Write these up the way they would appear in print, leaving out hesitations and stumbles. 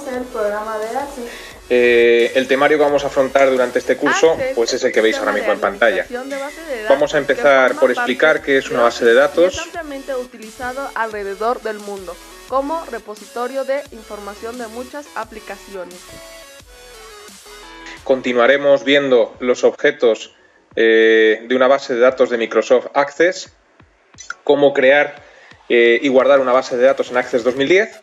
en el programa de Access. El temario que vamos a afrontar durante este curso pues es el que veis ahora mismo en pantalla. Vamos a empezar por explicar qué es una base de datos. Es ampliamente utilizado alrededor del mundo como repositorio de información de muchas aplicaciones. Continuaremos viendo los objetos de una base de datos de Microsoft Access, cómo crear y guardar una base de datos en Access 2010.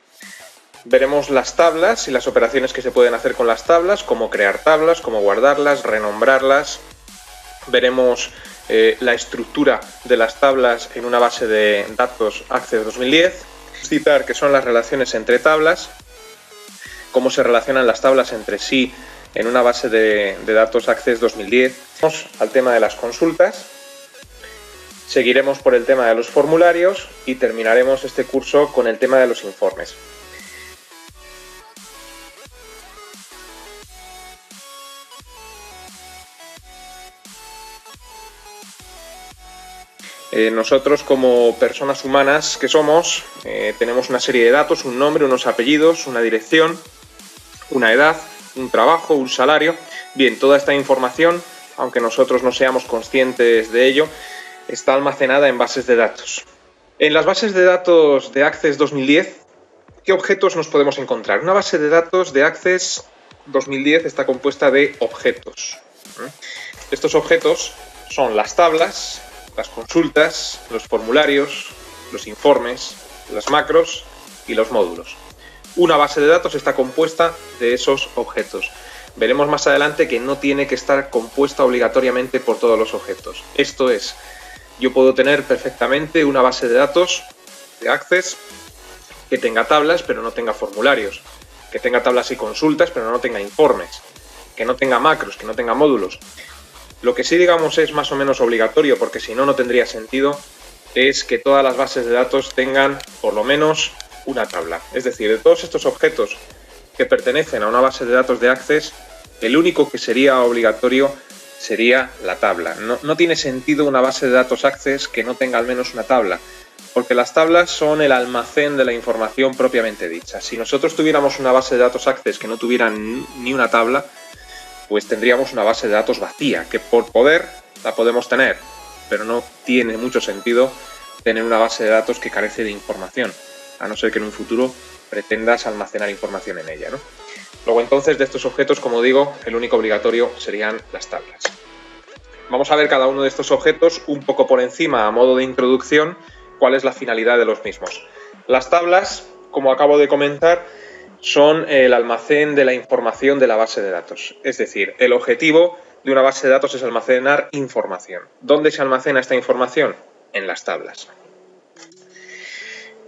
Veremos las tablas y las operaciones que se pueden hacer con las tablas, cómo crear tablas, cómo guardarlas, renombrarlas. Veremos la estructura de las tablas en una base de datos Access 2010. Citar qué son las relaciones entre tablas, cómo se relacionan las tablas entre sí en una base de datos Access 2010. Vamos al tema de las consultas. Seguiremos por el tema de los formularios y terminaremos este curso con el tema de los informes. Nosotros, como personas humanas que somos, tenemos una serie de datos, un nombre, unos apellidos, una dirección, una edad, un trabajo, un salario. Bien, toda esta información, aunque nosotros no seamos conscientes de ello, está almacenada en bases de datos. En las bases de datos de Access 2010, ¿qué objetos nos podemos encontrar? Una base de datos de Access 2010 está compuesta de objetos. Estos objetos son las tablas, las consultas, los formularios, los informes, las macros y los módulos. Una base de datos está compuesta de esos objetos. Veremos más adelante que no tiene que estar compuesta obligatoriamente por todos los objetos. Esto es, yo puedo tener perfectamente una base de datos de Access que tenga tablas pero no tenga formularios, que tenga tablas y consultas pero no tenga informes, que no tenga macros, que no tenga módulos. Lo que sí, digamos, es más o menos obligatorio, porque si no, no tendría sentido, es que todas las bases de datos tengan por lo menos una tabla. Es decir, de todos estos objetos que pertenecen a una base de datos de Access, el único que sería obligatorio sería la tabla. No tiene sentido una base de datos Access que no tenga al menos una tabla, porque las tablas son el almacén de la información propiamente dicha. Si nosotros tuviéramos una base de datos Access que no tuviera ni una tabla, pues tendríamos una base de datos vacía, que por poder la podemos tener, pero no tiene mucho sentido tener una base de datos que carece de información, a no ser que en un futuro pretendas almacenar información en ella, ¿no? Luego entonces de estos objetos, como digo, el único obligatorio serían las tablas. Vamos a ver cada uno de estos objetos un poco por encima, a modo de introducción, cuál es la finalidad de los mismos. Las tablas, como acabo de comentar, son el almacén de la información de la base de datos. Es decir, el objetivo de una base de datos es almacenar información. ¿Dónde se almacena esta información? En las tablas.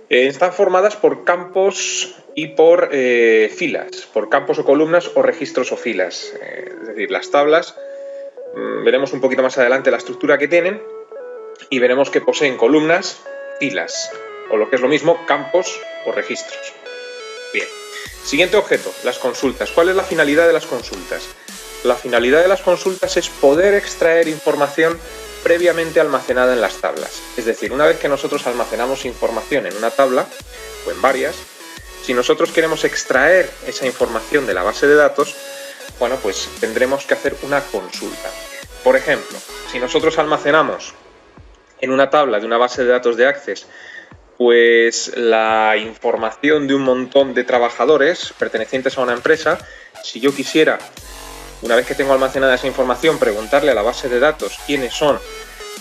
Están formadas por campos y por filas, por campos o columnas o registros o filas. Es decir, las tablas, veremos un poquito más adelante la estructura que tienen y veremos que poseen columnas, filas, o lo que es lo mismo, campos o registros. Bien. Siguiente objeto, las consultas. ¿Cuál es la finalidad de las consultas? La finalidad de las consultas es poder extraer información previamente almacenada en las tablas. Es decir, una vez que nosotros almacenamos información en una tabla, o en varias, si nosotros queremos extraer esa información de la base de datos, bueno, pues tendremos que hacer una consulta. Por ejemplo, si nosotros almacenamos en una tabla de una base de datos de Access pues la información de un montón de trabajadores pertenecientes a una empresa, si yo quisiera, una vez que tengo almacenada esa información, preguntarle a la base de datos quiénes son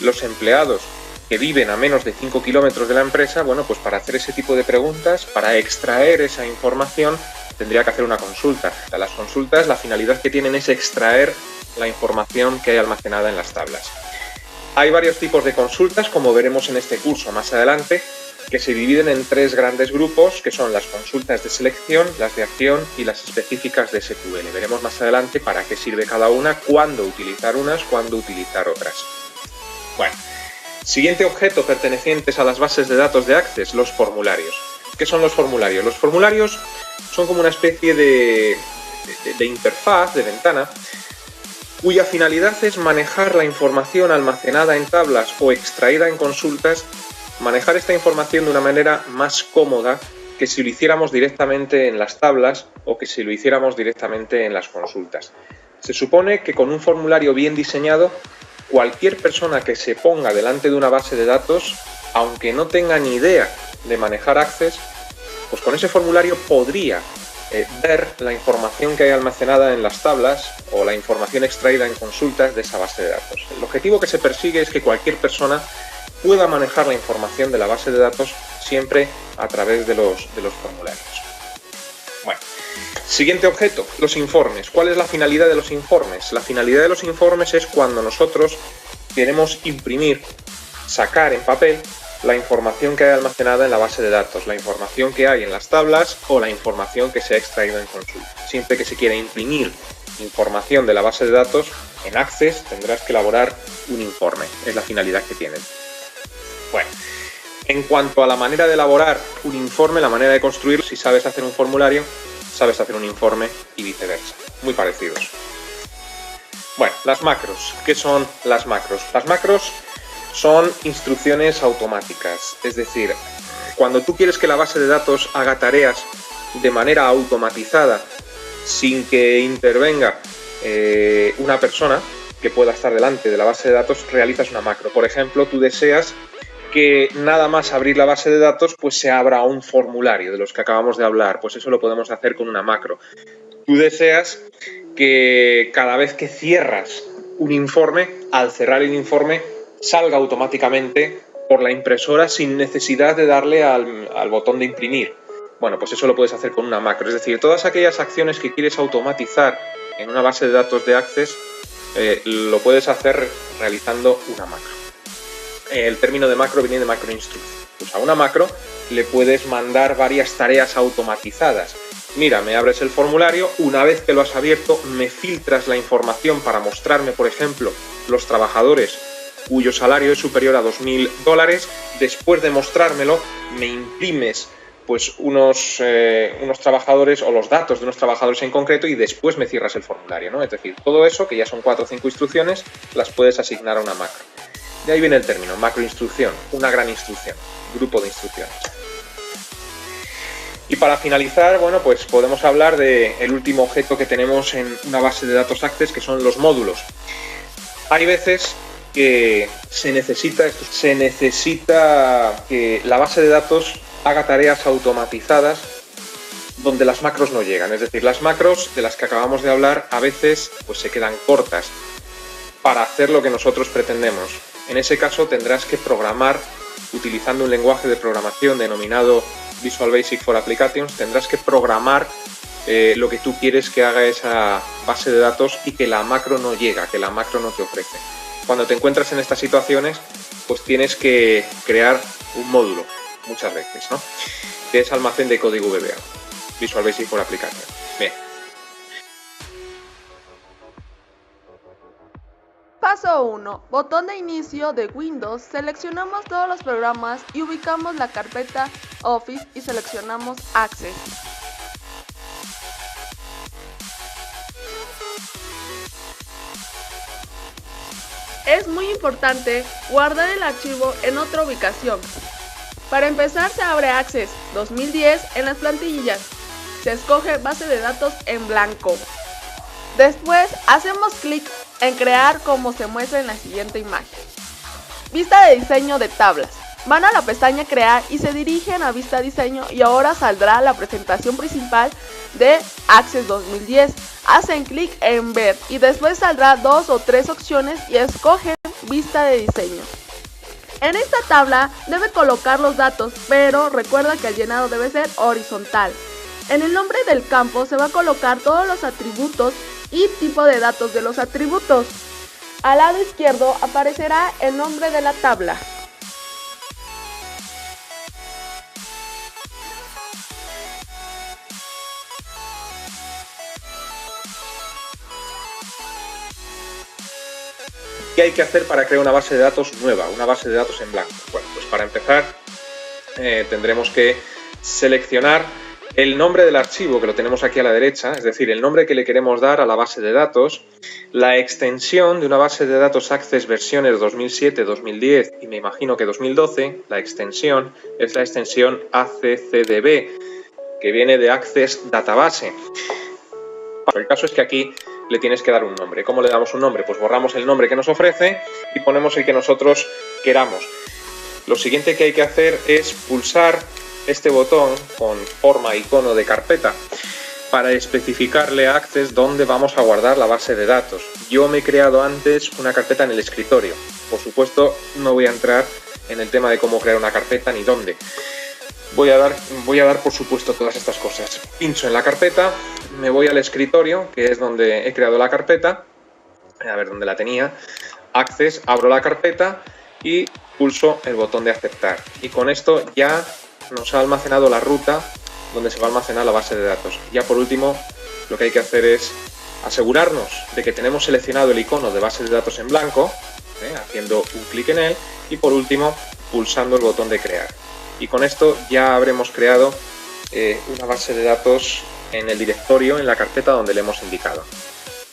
los empleados que viven a menos de 5 kilómetros de la empresa, bueno, pues para hacer ese tipo de preguntas, para extraer esa información, tendría que hacer una consulta. Las consultas, la finalidad que tienen es extraer la información que hay almacenada en las tablas. Hay varios tipos de consultas, como veremos en este curso más adelante, que se dividen en tres grandes grupos, que son las consultas de selección, las de acción y las específicas de SQL. Veremos más adelante para qué sirve cada una, cuándo utilizar unas, cuándo utilizar otras. Bueno, siguiente objeto pertenecientes a las bases de datos de Access, los formularios. ¿Qué son los formularios? Los formularios son como una especie de interfaz, de ventana, cuya finalidad es manejar la información almacenada en tablas o extraída en consultas, manejar esta información de una manera más cómoda que si lo hiciéramos directamente en las tablas o que si lo hiciéramos directamente en las consultas. Se supone que con un formulario bien diseñado, cualquier persona que se ponga delante de una base de datos, aunque no tenga ni idea de manejar Access, pues con ese formulario podría ver la información que hay almacenada en las tablas o la información extraída en consultas de esa base de datos. El objetivo que se persigue es que cualquier persona pueda manejar la información de la base de datos siempre a través de los formularios. Bueno, siguiente objeto, los informes. ¿Cuál es la finalidad de los informes? La finalidad de los informes es cuando nosotros queremos imprimir, sacar en papel la información que hay almacenada en la base de datos, la información que hay en las tablas o la información que se ha extraído en consulta. Siempre que se quiera imprimir información de la base de datos en Access tendrás que elaborar un informe, es la finalidad que tienen. Bueno, en cuanto a la manera de elaborar un informe, la manera de construirlo, si sabes hacer un formulario, sabes hacer un informe y viceversa, muy parecidos. Bueno, las macros. ¿Qué son las macros? Las macros son instrucciones automáticas, es decir, cuando tú quieres que la base de datos haga tareas de manera automatizada sin que intervenga una persona que pueda estar delante de la base de datos, realizas una macro. Por ejemplo, tú deseas que nada más abrir la base de datos pues se abra un formulario de los que acabamos de hablar, pues eso lo podemos hacer con una macro. Tú deseas que cada vez que cierras un informe, al cerrar el informe salga automáticamente por la impresora sin necesidad de darle al botón de imprimir. Bueno, pues eso lo puedes hacer con una macro. Es decir, todas aquellas acciones que quieres automatizar en una base de datos de Access lo puedes hacer realizando una macro. El término de macro viene de macroinstrucción. Pues a una macro le puedes mandar varias tareas automatizadas. Mira, me abres el formulario, una vez que lo has abierto, me filtras la información para mostrarme, por ejemplo, los trabajadores cuyo salario es superior a $2.000, después de mostrármelo me imprimes pues unos trabajadores o los datos de unos trabajadores en concreto y después me cierras el formulario, ¿no? Es decir, todo eso, que ya son 4 o 5 instrucciones, las puedes asignar a una macro. De ahí viene el término, macroinstrucción, una gran instrucción, grupo de instrucciones. Y para finalizar, bueno, pues podemos hablar del último objeto que tenemos en una base de datos Access, que son los módulos. Hay veces que se necesita que la base de datos haga tareas automatizadas donde las macros no llegan. Es decir, las macros de las que acabamos de hablar a veces pues se quedan cortas para hacer lo que nosotros pretendemos. En ese caso tendrás que programar utilizando un lenguaje de programación denominado Visual Basic for Applications. Tendrás que programar lo que tú quieres que haga esa base de datos y que la macro no llega, que la macro no te ofrece. Cuando te encuentras en estas situaciones, pues tienes que crear un módulo, muchas veces, ¿no? Que es almacén de código VBA, Visual Basic for Applications. Bien. Paso 1. Botón de inicio de Windows. Seleccionamos todos los programas y ubicamos la carpeta Office y seleccionamos Access. Es muy importante guardar el archivo en otra ubicación. Para empezar, se abre Access 2010 en las plantillas. Se escoge base de datos en blanco. Después hacemos clic en crear como se muestra en la siguiente imagen. Vista de diseño de tablas. Van a la pestaña crear y se dirigen a vista diseño y ahora saldrá la presentación principal de Access 2010. Hacen clic en ver y después saldrá 2 o 3 opciones y escogen vista de diseño. En esta tabla debe colocar los datos, pero recuerda que el llenado debe ser horizontal. En el nombre del campo se va a colocar todos los atributos y tipo de datos de los atributos. Al lado izquierdo aparecerá el nombre de la tabla. ¿Qué hay que hacer para crear una base de datos nueva, una base de datos en blanco? Bueno, pues para empezar tendremos que seleccionar el nombre del archivo, que lo tenemos aquí a la derecha, es decir, el nombre que le queremos dar a la base de datos, la extensión de una base de datos Access versiones 2007, 2010 y me imagino que 2012, la extensión es la extensión ACCDB, que viene de Access Database. El caso es que aquí le tienes que dar un nombre. ¿Cómo le damos un nombre? Pues borramos el nombre que nos ofrece y ponemos el que nosotros queramos. Lo siguiente que hay que hacer es pulsar este botón con forma icono de carpeta para especificarle a Access dónde vamos a guardar la base de datos. Yo me he creado antes una carpeta en el escritorio. Por supuesto, no voy a entrar en el tema de cómo crear una carpeta ni dónde. Voy a dar por supuesto todas estas cosas. Pincho en la carpeta, me voy al escritorio, que es donde he creado la carpeta, a ver dónde la tenía, Access, abro la carpeta y pulso el botón de aceptar. Y con esto ya nos ha almacenado la ruta donde se va a almacenar la base de datos. Ya por último, lo que hay que hacer es asegurarnos de que tenemos seleccionado el icono de base de datos en blanco, haciendo un clic en él, y por último, pulsando el botón de crear. Y con esto ya habremos creado una base de datos en el directorio, en la carpeta donde le hemos indicado.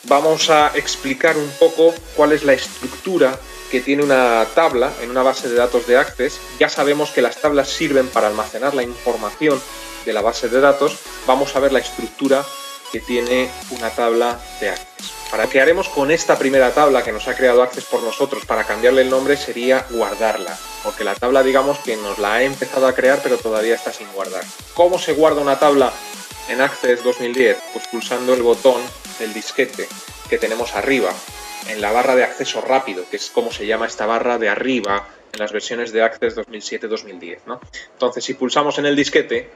Vamos a explicar un poco cuál es la estructura que tiene una tabla en una base de datos de Access. Ya sabemos que las tablas sirven para almacenar la información de la base de datos. Vamos a ver la estructura que tiene una tabla de Access. Para que haremos con esta primera tabla que nos ha creado Access por nosotros para cambiarle el nombre sería guardarla, porque la tabla digamos que nos la ha empezado a crear pero todavía está sin guardar. ¿Cómo se guarda una tabla en Access 2010? Pues pulsando el botón del disquete que tenemos arriba, en la barra de acceso rápido, que es como se llama esta barra de arriba en las versiones de Access 2007-2010, ¿no? Entonces, si pulsamos en el disquete,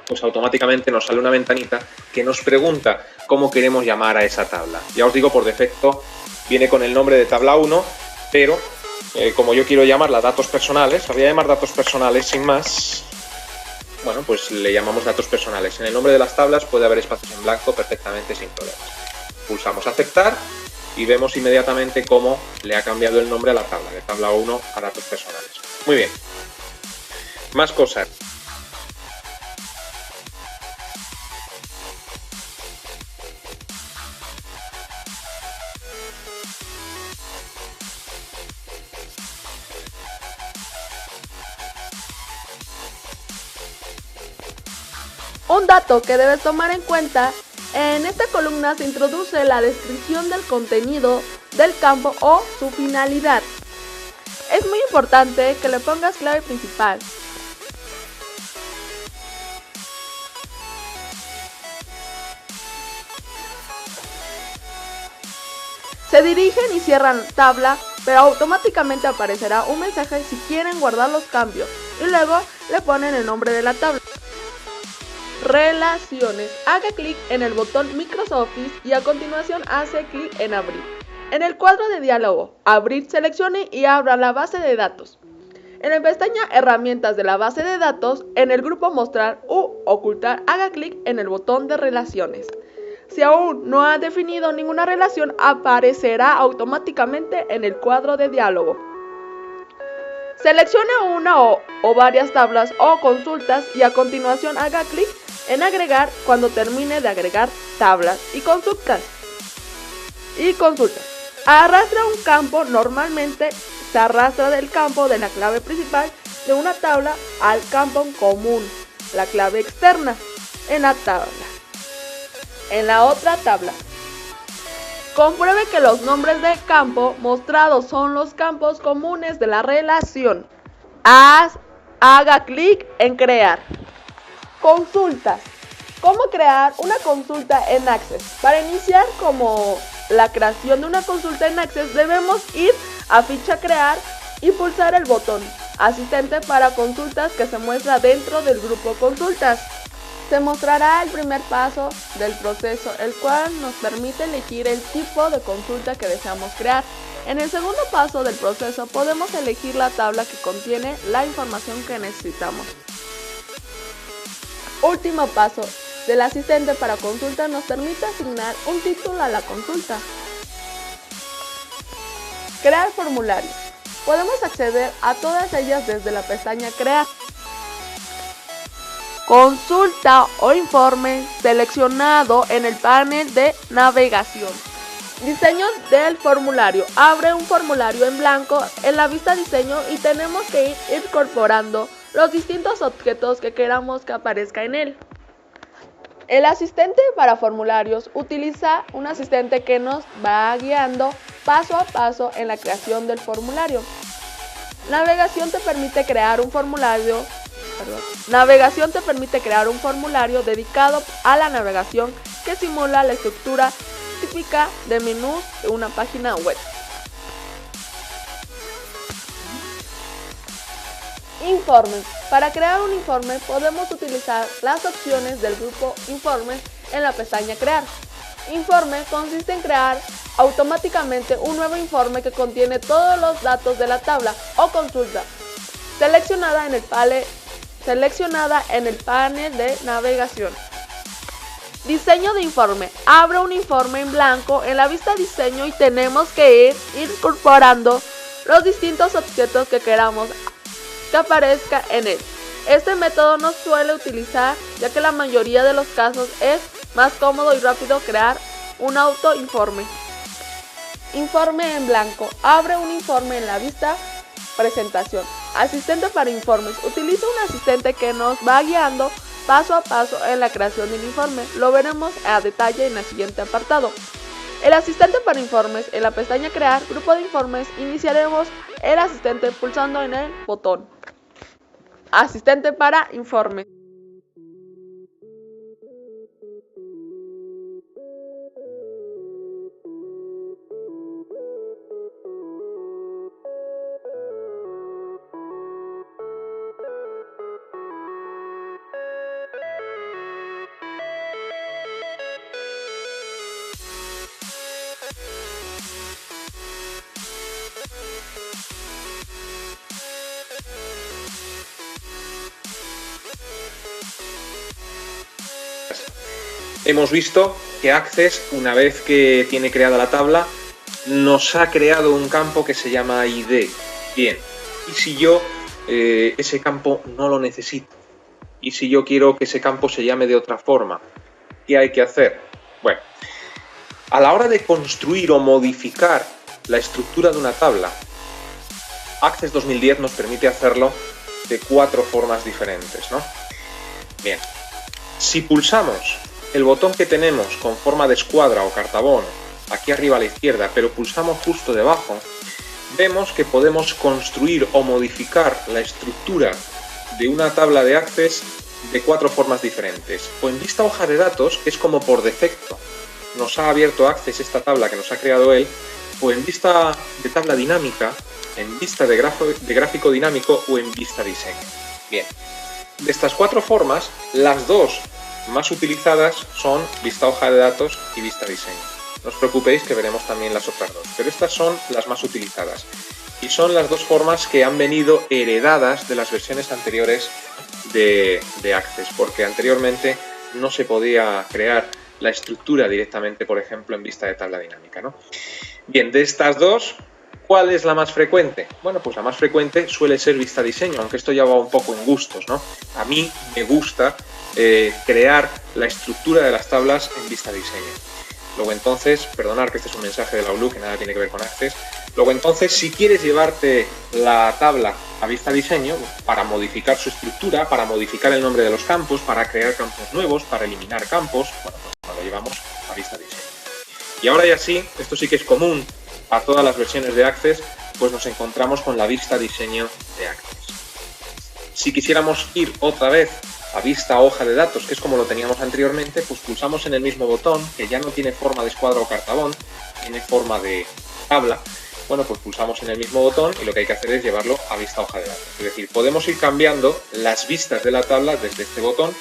pues automáticamente nos sale una ventanita que nos pregunta cómo queremos llamar a esa tabla. Ya os digo, por defecto viene con el nombre de tabla 1, pero como yo quiero llamarla datos personales, la voy a llamar datos personales sin más. Bueno, pues le llamamos datos personales. En el nombre de las tablas puede haber espacios en blanco perfectamente sin problemas. Pulsamos aceptar y vemos inmediatamente cómo le ha cambiado el nombre a la tabla, de tabla 1 a datos personales. Muy bien. Más cosas. Un dato que debes tomar en cuenta: en esta columna se introduce la descripción del contenido del campo o su finalidad. Es muy importante que le pongas clave principal. Se dirigen y cierran tabla, pero automáticamente aparecerá un mensaje si quieren guardar los cambios y luego le ponen el nombre de la tabla. Relaciones. Haga clic en el botón Microsoft Office y a continuación hace clic en Abrir. En el cuadro de diálogo, Abrir, seleccione y abra la base de datos. En la pestaña Herramientas de la base de datos, en el grupo Mostrar u Ocultar, haga clic en el botón de Relaciones. Si aún no ha definido ninguna relación, aparecerá automáticamente en el cuadro de diálogo. Seleccione una o varias tablas o consultas y a continuación haga clic en Agregar cuando termine de agregar tablas y consultas. Arrastra un campo. Normalmente se arrastra del campo de la clave principal de una tabla al campo común, la clave externa, en la tabla. En la otra tabla, compruebe que los nombres de campo mostrados son los campos comunes de la relación. Haga clic en Crear. Consultas. ¿Cómo crear una consulta en Access? Para iniciar como la creación de una consulta en Access, debemos ir a Ficha Crear y pulsar el botón Asistente para consultas que se muestra dentro del grupo Consultas. Se mostrará el primer paso del proceso, el cual nos permite elegir el tipo de consulta que deseamos crear. En el segundo paso del proceso podemos elegir la tabla que contiene la información que necesitamos. Último paso del asistente para consulta nos permite asignar un título a la consulta. Crear formularios. Podemos acceder a todas ellas desde la pestaña Crear. consulta o informe seleccionado en el panel de navegación. Diseño del formulario. Abre un formulario en blanco en la vista diseño y tenemos que ir incorporando los distintos objetos que queramos que aparezca en él. El asistente para formularios utiliza un asistente que nos va guiando paso a paso en la creación del formulario. Navegación te permite crear un formulario dedicado a la navegación que simula la estructura típica de menús de una página web. Informes. Para crear un informe podemos utilizar las opciones del grupo Informes en la pestaña Crear. Informe consiste en crear automáticamente un nuevo informe que contiene todos los datos de la tabla o consulta seleccionada en el panel de navegación. Diseño de informe. Abre un informe en blanco en la vista diseño y tenemos que ir incorporando los distintos objetos que queramos que aparezca en él. Este método no suele utilizar ya que la mayoría de los casos es más cómodo y rápido crear un autoinforme. Informe en blanco. Abre un informe en la vista presentación. Asistente para informes. Utiliza un asistente que nos va guiando paso a paso en la creación del informe. Lo veremos a detalle en el siguiente apartado. El asistente para informes. En la pestaña Crear, grupo de informes, iniciaremos el asistente pulsando en el botón Asistente para informes. Hemos visto que Access, una vez que tiene creada la tabla, nos ha creado un campo que se llama ID. Bien, ¿y si yo ese campo no lo necesito? ¿Y si yo quiero que ese campo se llame de otra forma? ¿Qué hay que hacer? Bueno, a la hora de construir o modificar la estructura de una tabla, Access 2010 nos permite hacerlo de 4 formas diferentes, ¿no? Bien, si pulsamos el botón que tenemos con forma de escuadra o cartabono aquí arriba a la izquierda, pero pulsamos justo debajo, vemos que podemos construir o modificar la estructura de una tabla de Access de 4 formas diferentes. O en vista hoja de datos, que es como por defecto nos ha abierto Access esta tabla que nos ha creado él, o en vista de tabla dinámica, en vista de gráfico dinámico o en vista diseño. Bien, de estas 4 formas, las 2 más utilizadas son vista hoja de datos y vista diseño. No os preocupéis que veremos también las otras 2, pero estas son las más utilizadas. Y son las 2 formas que han venido heredadas de las versiones anteriores de Access, porque anteriormente no se podía crear la estructura directamente, por ejemplo, en vista de tabla dinámica, ¿no? Bien, de estas 2, ¿cuál es la más frecuente? Bueno, pues la más frecuente suele ser vista diseño, aunque esto ya va un poco en gustos, ¿no? A mí me gusta crear la estructura de las tablas en vista diseño. Luego entonces, perdonad que este es un mensaje de la ULU que nada tiene que ver con Access. Luego entonces, si quieres llevarte la tabla a vista diseño, para modificar su estructura, para modificar el nombre de los campos, para crear campos nuevos, para eliminar campos, bueno, pues lo llevamos a vista diseño. Y ahora ya sí, esto sí que es común a todas las versiones de Access, pues nos encontramos con la vista diseño de Access. Si quisiéramos ir otra vez a vista hoja de datos, que es como lo teníamos anteriormente, pues pulsamos en el mismo botón, que ya no tiene forma de escuadra o cartabón, tiene forma de tabla. Bueno, pues pulsamos en el mismo botón y lo que hay que hacer es llevarlo a vista hoja de datos. Es decir, podemos ir cambiando las vistas de la tabla desde este botón,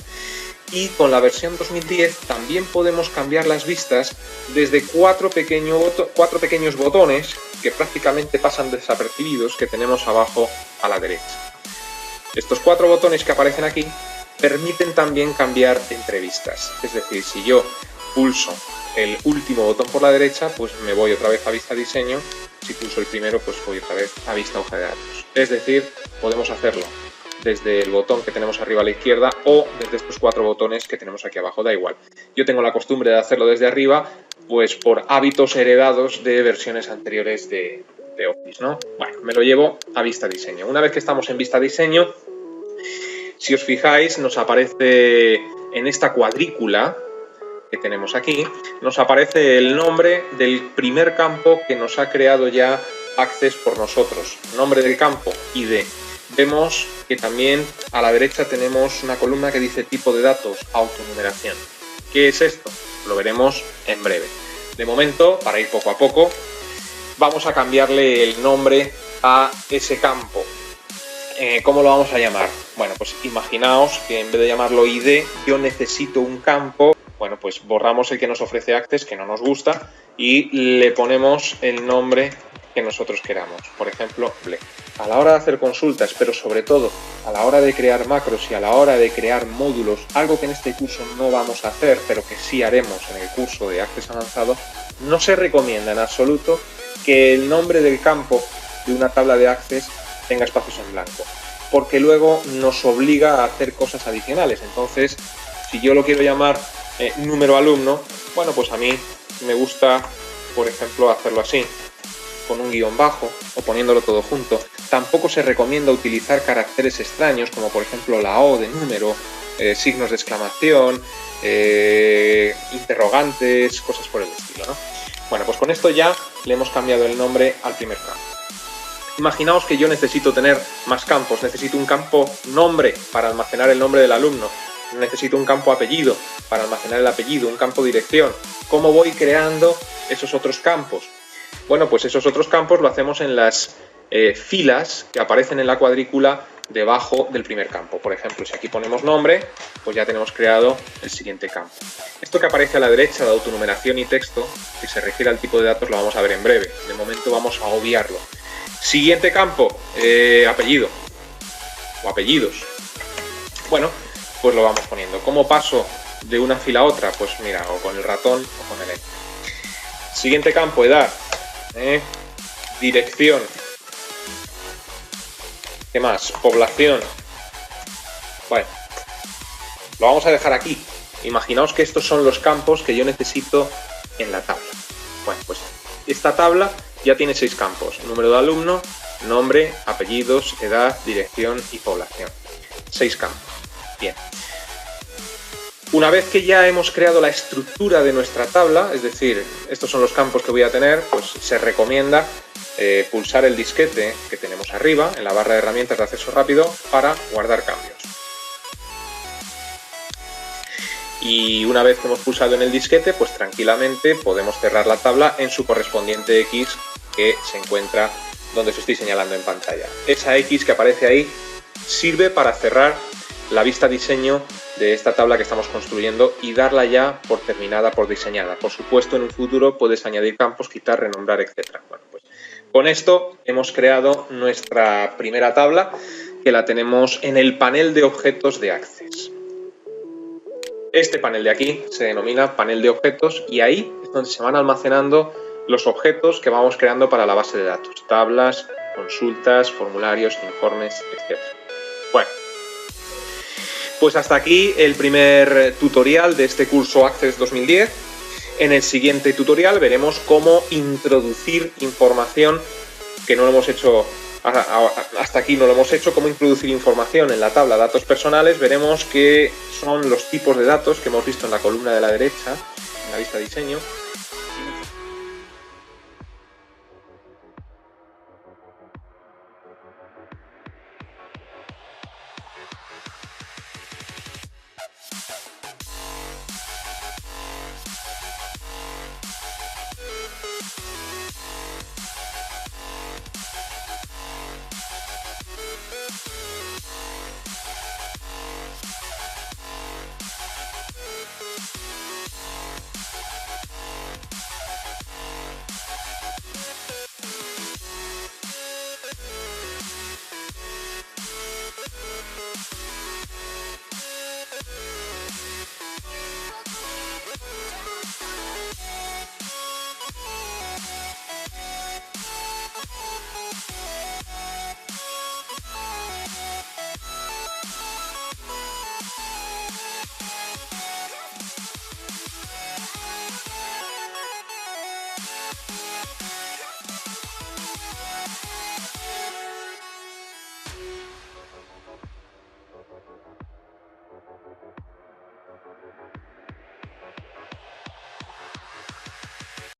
y con la versión 2010 también podemos cambiar las vistas desde 4 pequeños botones que prácticamente pasan desapercibidos que tenemos abajo a la derecha. Estos 4 botones que aparecen aquí permiten también cambiar entre vistas. Es decir, si yo pulso el último botón por la derecha, pues me voy otra vez a vista diseño. Si pulso el primero, pues voy otra vez a vista hoja de datos. Es decir, podemos hacerlo desde el botón que tenemos arriba a la izquierda o desde estos 4 botones que tenemos aquí abajo, da igual. Yo tengo la costumbre de hacerlo desde arriba, pues por hábitos heredados de versiones anteriores de Office, ¿no? Bueno, me lo llevo a vista diseño. Una vez que estamos en vista diseño, si os fijáis, nos aparece en esta cuadrícula que tenemos aquí, nos aparece el nombre del primer campo que nos ha creado ya Access por nosotros. Nombre del campo, ID. Vemos que también a la derecha tenemos una columna que dice tipo de datos, autonumeración. ¿Qué es esto? Lo veremos en breve. De momento, para ir poco a poco, vamos a cambiarle el nombre a ese campo. ¿Cómo lo vamos a llamar? Bueno, pues imaginaos que en vez de llamarlo ID, yo necesito un campo. Bueno, pues borramos el que nos ofrece Access, que no nos gusta, y le ponemos el nombre que nosotros queramos. Por ejemplo, Ble. A la hora de hacer consultas, pero sobre todo a la hora de crear macros y a la hora de crear módulos, algo que en este curso no vamos a hacer, pero que sí haremos en el curso de Access avanzado, no se recomienda en absoluto que el nombre del campo de una tabla de Access tenga espacios en blanco, porque luego nos obliga a hacer cosas adicionales. Entonces, si yo lo quiero llamar número alumno, bueno, pues a mí me gusta, por ejemplo, hacerlo así, con un guión bajo o poniéndolo todo junto. Tampoco se recomienda utilizar caracteres extraños, como por ejemplo la O de número, signos de exclamación, interrogantes, cosas por el estilo, ¿no? Bueno, pues con esto ya le hemos cambiado el nombre al primer campo. Imaginaos que yo necesito tener más campos, necesito un campo nombre para almacenar el nombre del alumno, necesito un campo apellido para almacenar el apellido, un campo dirección. ¿Cómo voy creando esos otros campos? Bueno, pues esos otros campos lo hacemos en las filas que aparecen en la cuadrícula debajo del primer campo. Por ejemplo, si aquí ponemos nombre, pues ya tenemos creado el siguiente campo. Esto que aparece a la derecha de autonumeración y texto, que se refiere al tipo de datos, lo vamos a ver en breve. De momento vamos a obviarlo. Siguiente campo, apellido o apellidos. Bueno, pues lo vamos poniendo. ¿Cómo paso de una fila a otra? Pues mira, o con el ratón o con el Enter. Siguiente campo, edad, dirección. ¿Qué más? Población. Bueno, lo vamos a dejar aquí. Imaginaos que estos son los campos que yo necesito en la tabla. Bueno, pues esta tabla ya tiene 6 campos. Número de alumno, nombre, apellidos, edad, dirección y población. 6 campos. Bien. Una vez que ya hemos creado la estructura de nuestra tabla, es decir, estos son los campos que voy a tener, pues se recomienda pulsar el disquete que tenemos arriba en la barra de herramientas de acceso rápido para guardar cambios. Y una vez que hemos pulsado en el disquete, pues tranquilamente podemos cerrar la tabla en su correspondiente X que se encuentra donde os estoy señalando en pantalla. Esa X que aparece ahí sirve para cerrar la vista diseño de esta tabla que estamos construyendo y darla ya por terminada, por diseñada. Por supuesto, en un futuro puedes añadir campos, quitar, renombrar, etc. Bueno, pues con esto hemos creado nuestra primera tabla, que la tenemos en el panel de objetos de Access. Este panel de aquí se denomina panel de objetos y ahí es donde se van almacenando los objetos que vamos creando para la base de datos. Tablas, consultas, formularios, informes, etc. Bueno, pues hasta aquí el primer tutorial de este curso Access 2010. En el siguiente tutorial veremos cómo introducir información, que no lo hemos hecho hasta aquí, no lo hemos hecho, cómo introducir información en la tabla datos personales. Veremos qué son los tipos de datos que hemos visto en la columna de la derecha, en la vista diseño,